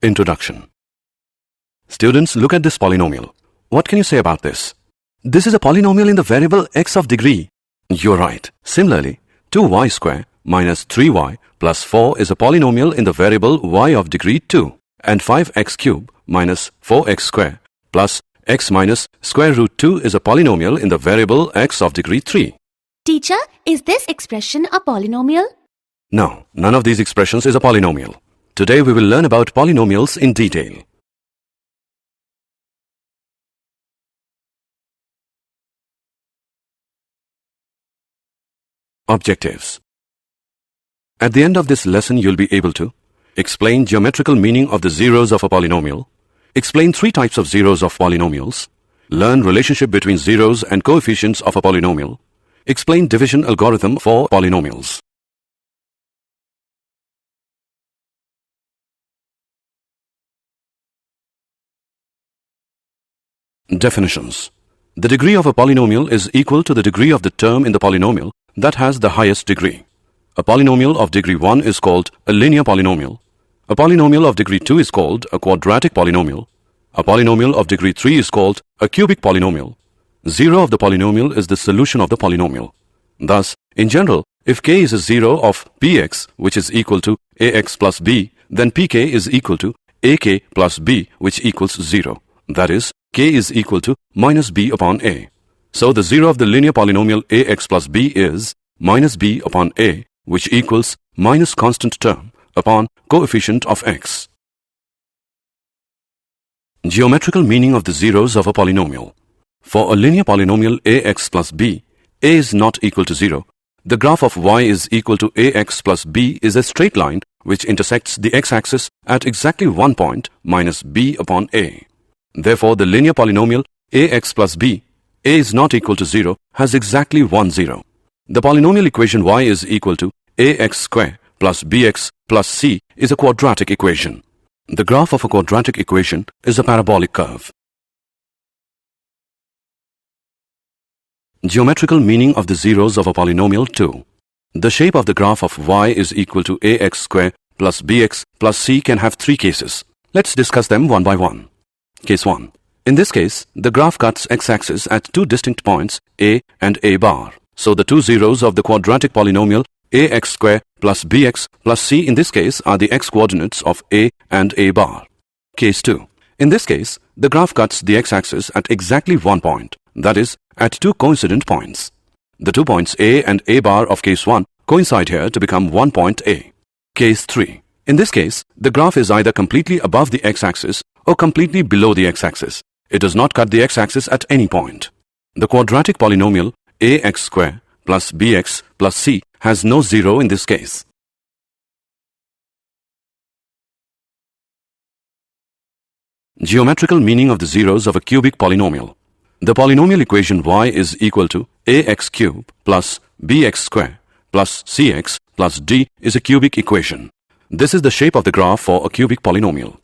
Introduction. Students, look at this polynomial. What can you say about this? This is a polynomial in the variable x of degree. You're right. Similarly, 2y square minus 3y plus 4 is a polynomial in the variable y of degree 2. And 5x cube minus 4x square plus x minus square root 2 is a polynomial in the variable x of degree 3. Teacher, is this expression a polynomial? No, none of these expressions is a polynomial. Today we will learn about polynomials in detail. Objectives. At the end of this lesson, you'll be able to explain geometrical meaning of the zeros of a polynomial, explain 3 types of zeros of polynomials, learn relationship between zeros and coefficients of a polynomial, explain division algorithm for polynomials. Definitions. The degree of a polynomial is equal to the degree of the term in the polynomial that has the highest degree. A polynomial of degree 1 is called a linear polynomial. A polynomial of degree 2 is called a quadratic polynomial. A polynomial of degree 3 is called a cubic polynomial. 0 of the polynomial is the solution of the polynomial. Thus, in general, if k is a 0 of px, which is equal to ax plus b, then pk is equal to ak plus b, which equals 0. That is, k is equal to minus b upon a. So the 0 of the linear polynomial ax plus b is minus b upon a, which equals minus constant term upon coefficient of x. Geometrical meaning of the zeros of a polynomial. For a linear polynomial ax plus b, a is not equal to 0. The graph of y is equal to ax plus b is a straight line which intersects the x-axis at exactly one point minus b upon a. Therefore, the linear polynomial ax plus b, a is not equal to 0, has exactly one 0. The polynomial equation y is equal to ax square plus bx plus c is a quadratic equation. The graph of a quadratic equation is a parabolic curve. Geometrical meaning of the zeros of a polynomial 2. The shape of the graph of y is equal to ax square plus bx plus c can have 3 cases. Let's discuss them one by one. Case 1. In this case, the graph cuts x-axis at 2 distinct points, a and a bar. So the 2 zeros of the quadratic polynomial ax square plus bx plus c in this case are the x-coordinates of a and a bar. Case 2. In this case, the graph cuts the x-axis at exactly one point, that is, at 2 coincident points. The 2 points a and a bar of case 1 coincide here to become one point a. Case 3. In this case, the graph is either completely above the x-axis or completely below the x-axis. It does not cut the x-axis at any point. The quadratic polynomial ax square plus bx plus c has no 0 in this case. Geometrical meaning of the zeros of a cubic polynomial. The polynomial equation y is equal to ax cube plus bx square plus cx plus d is a cubic equation. This is the shape of the graph for a cubic polynomial.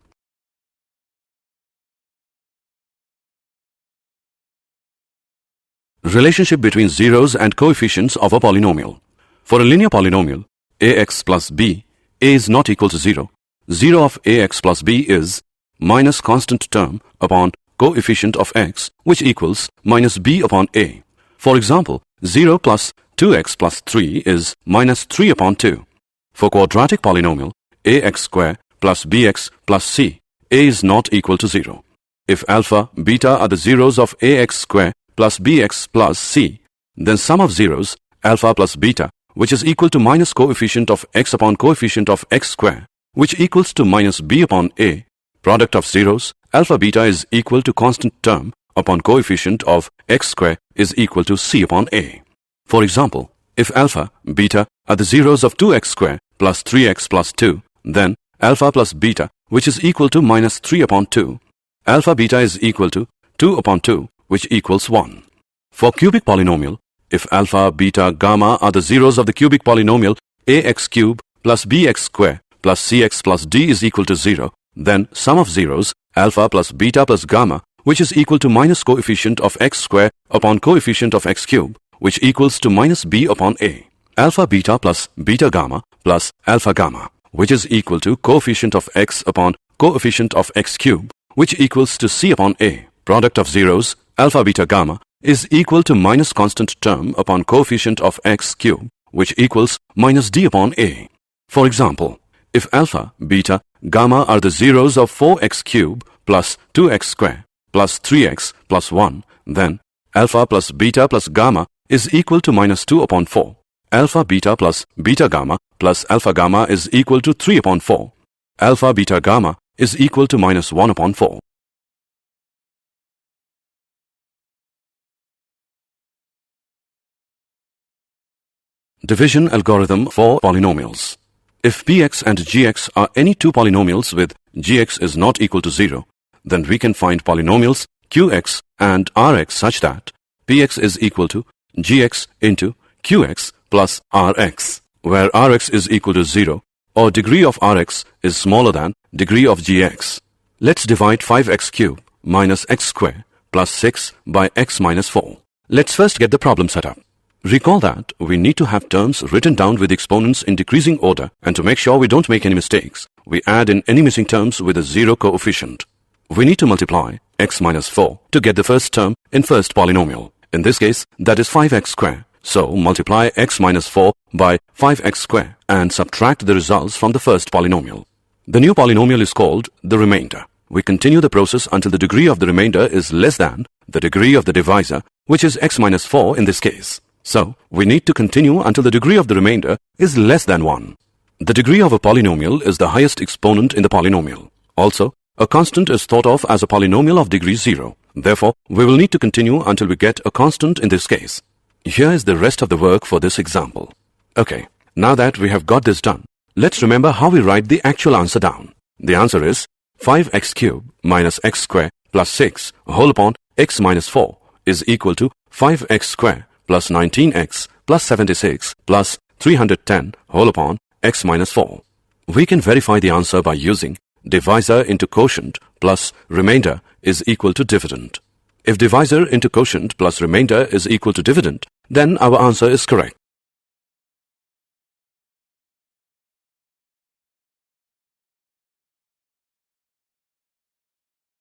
Relationship between zeros and coefficients of a polynomial. For a linear polynomial, ax plus b, a is not equal to 0. 0 of ax plus b is minus constant term upon coefficient of x, which equals minus b upon a. For example, 0 plus 2x plus 3 is minus 3 upon 2. For quadratic polynomial, ax square plus bx plus c, a is not equal to 0. If alpha, beta are the zeros of ax square plus bx plus c, then sum of zeros, alpha plus beta, which is equal to minus coefficient of x upon coefficient of x square, which equals to minus b upon a, product of zeros, alpha beta is equal to constant term upon coefficient of x square is equal to c upon a. For example, if alpha, beta are the zeros of 2x square plus 3x plus 2, then alpha plus beta, which is equal to minus 3 upon 2, alpha beta is equal to 2 upon 2, which equals 1. For cubic polynomial, if alpha, beta, gamma are the zeros of the cubic polynomial ax cube plus bx square plus cx plus d is equal to 0, then sum of zeros, alpha plus beta plus gamma, which is equal to minus coefficient of x square upon coefficient of x cube, which equals to minus b upon a. Alpha beta plus beta gamma plus alpha gamma, which is equal to coefficient of x upon coefficient of x cube, which equals to c upon a. Product of zeros, alpha, beta, gamma, is equal to minus constant term upon coefficient of x cube, which equals minus d upon a. For example, if alpha, beta, gamma are the zeros of 4x cube plus 2x square plus 3x plus 1, then alpha plus beta plus gamma is equal to minus 2 upon 4. Alpha beta plus beta gamma plus alpha gamma is equal to 3 upon 4. Alpha beta gamma is equal to minus 1 upon 4. Division algorithm for polynomials. If px and gx are any two polynomials with gx is not equal to 0, then we can find polynomials qx and rx such that px is equal to gx into qx plus rx, where rx is equal to 0 or degree of rx is smaller than degree of gx. Let's divide 5x cube minus x square plus 6 by x minus 4. Let's first get the problem set up. Recall that we need to have terms written down with exponents in decreasing order, and to make sure we don't make any mistakes, we add in any missing terms with a 0 coefficient. We need to multiply x minus 4 to get the first term in first polynomial. In this case, that is 5x square. So multiply x minus 4 by 5x square and subtract the results from the first polynomial. The new polynomial is called the remainder. We continue the process until the degree of the remainder is less than the degree of the divisor, which is x minus 4 in this case. So, we need to continue until the degree of the remainder is less than 1. The degree of a polynomial is the highest exponent in the polynomial. Also, a constant is thought of as a polynomial of degree 0. Therefore, we will need to continue until we get a constant in this case. Here is the rest of the work for this example. Okay, now that we have got this done, let's remember how we write the actual answer down. The answer is 5x cube minus x square plus 6 whole upon x minus 4 is equal to 5x square plus 19x plus 76 plus 310 whole upon x minus 4. We can verify the answer by using divisor into quotient plus remainder is equal to dividend. If divisor into quotient plus remainder is equal to dividend, then our answer is correct.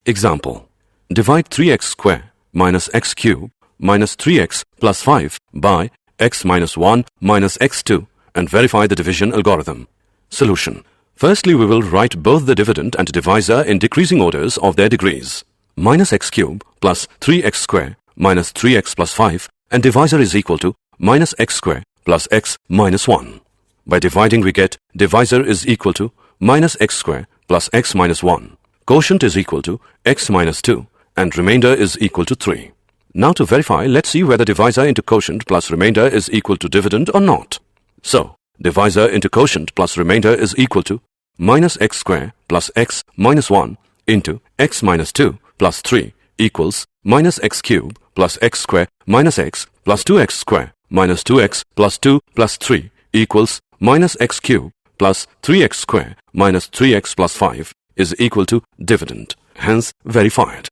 Example. Divide 3x square minus x cube minus 3x plus 5 by x minus 1 minus x2 and verify the division algorithm. Solution. Firstly, we will write both the dividend and divisor in decreasing orders of their degrees. Minus x cube plus 3x square minus 3x plus 5 and divisor is equal to minus x square plus x minus 1. By dividing we get divisor is equal to minus x square plus x minus 1. Quotient is equal to x minus 2 and remainder is equal to 3. Now to verify, let's see whether divisor into quotient plus remainder is equal to dividend or not. So, divisor into quotient plus remainder is equal to minus x square plus x minus 1 into x minus 2 plus 3 equals minus x cube plus x square minus x plus 2x square minus 2x plus 2 plus 3 equals minus x cube plus 3x square minus 3x plus 5 is equal to dividend, hence verified.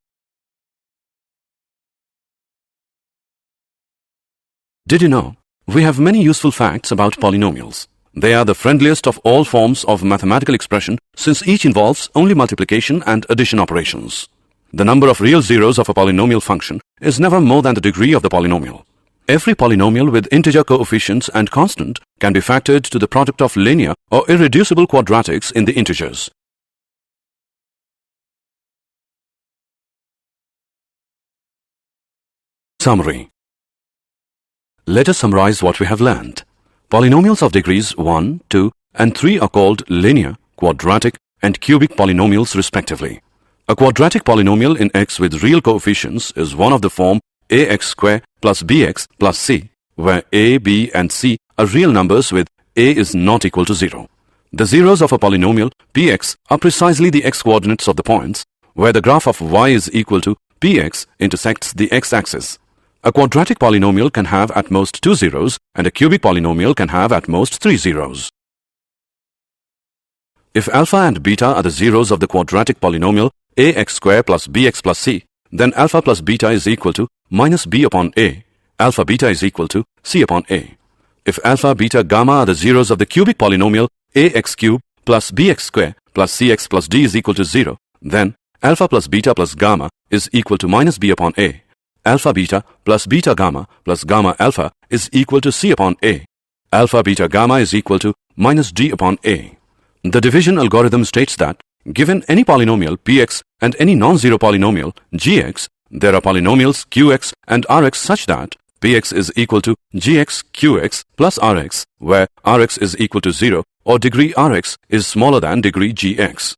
Did you know? We have many useful facts about polynomials. They are the friendliest of all forms of mathematical expression since each involves only multiplication and addition operations. The number of real zeros of a polynomial function is never more than the degree of the polynomial. Every polynomial with integer coefficients and constant can be factored to the product of linear or irreducible quadratics in the integers. Summary. Let us summarize what we have learned. Polynomials of degrees 1, 2, and 3 are called linear, quadratic, and cubic polynomials respectively. A quadratic polynomial in x with real coefficients is one of the form ax square plus bx plus c, where a, b, and c are real numbers with a is not equal to 0. The zeros of a polynomial px are precisely the x-coordinates of the points, where the graph of y is equal to px intersects the x-axis. A quadratic polynomial can have at most 2 zeros and a cubic polynomial can have at most 3 zeros. If alpha and beta are the zeros of the quadratic polynomial ax square plus bx plus c, then alpha plus beta is equal to minus b upon a, alpha beta is equal to c upon a. If alpha, beta, gamma are the zeros of the cubic polynomial ax cube plus bx square plus cx plus d is equal to 0, then alpha plus beta plus gamma is equal to minus b upon a. Alpha beta plus beta gamma plus gamma alpha is equal to c upon a. Alpha beta gamma is equal to minus d upon a. The division algorithm states that given any polynomial px and any non-zero polynomial gx, there are polynomials qx and rx such that px is equal to gx qx plus rx, where rx is equal to 0 or degree rx is smaller than degree gx.